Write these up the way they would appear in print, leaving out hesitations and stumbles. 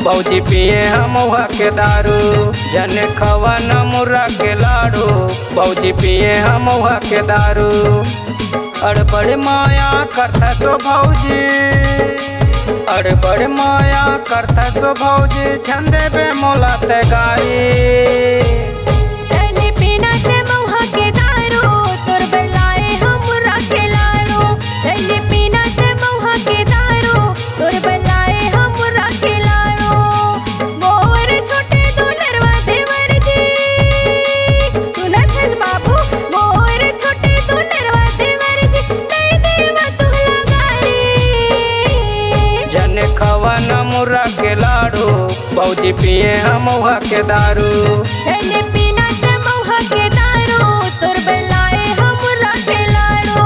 भौजी पिए हम के दारू। जन खवन मुर्रा के लाडू भौजी पिए हम के दारू। अड़बड़ माया करता सो भौजी, अड़बड़ माया करता सो भौजी छंदे बे मोला ते गाई। मुर्रा के लाडू भौजी पिए हम के दारू। चले पीना ते मौहा के दारू तोर बेलाए हम मुर्रा के लाडू।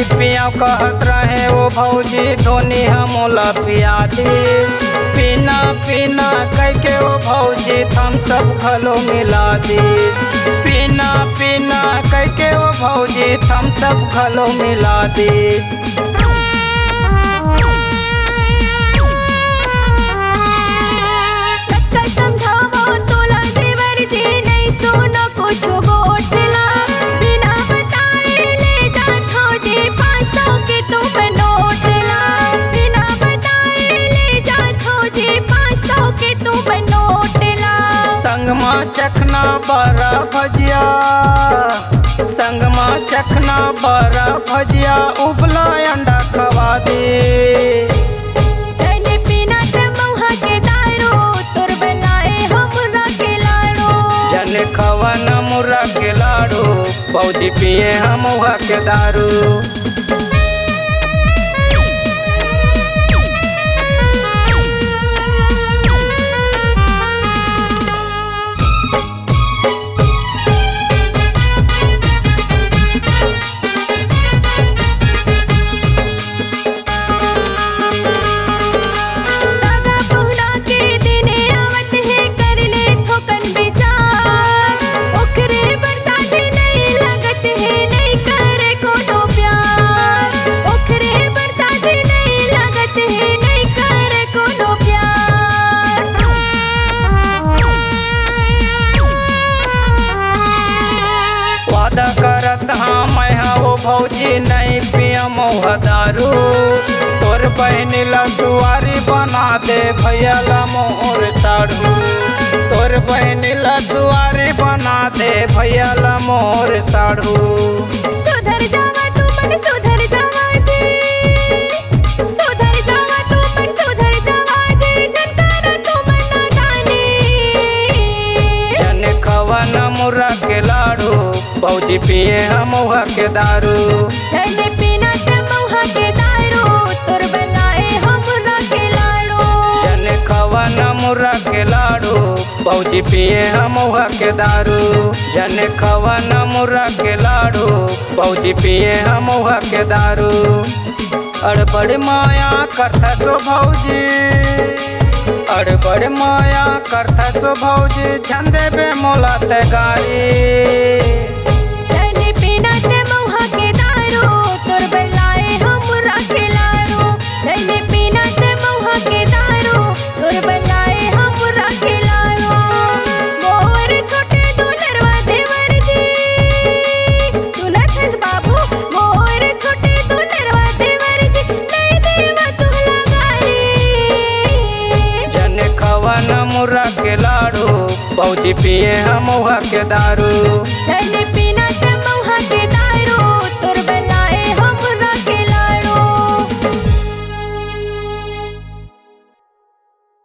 पिया कहत रहे वो भौजी धोनी हमोला पिया दीस। पीना पीना कह के वो भौजी थम सब खलो मिला दीस। पीना पीना कह के वो भौजी थम सब खलो मिला दीस। संगमा चखना बड़ा भजिया, संगमा चखना बड़ा भजिया उबला अंडा खवा दे। चले पीना ते मौहा के दारू तोर बेलाए हम मुर्रा के लाडू। जन खवन मुर्रा के लाडू भौजी पिए हम के दारू। करत हाँ मैं वो भौजी नहीं पिया मौहा दारू। तोर बहन ला सुआरी बना दे भैया ला मोर साड़ू। तोर बहन ला सुआरी बना दे भैया ला मोर साड़ू। सुधर जावा तू मन सुधर जावा जी, सुधर जावा तू मन सुधर जावा जी जनतारा तू मन जाने। जन खवन मुर्रा के लाडू भौजी पिए हम के दारू। चले पीना ते मौहा के दारू तोर बेलाए हम मुर्रा के लाडू। जन खवन मुर्रा के लाडू भौजी पिए हम के दारू। जन खवन मुर्रा के लाडू भौजी पिए हम के दारू। अड़बड़ माया करता सो भौजी, अड़बड़ माया करता सो भौजी छंदे बे मोला ते गाई। मुर्रा के लाडू भौजी पिए हम के दारू। चले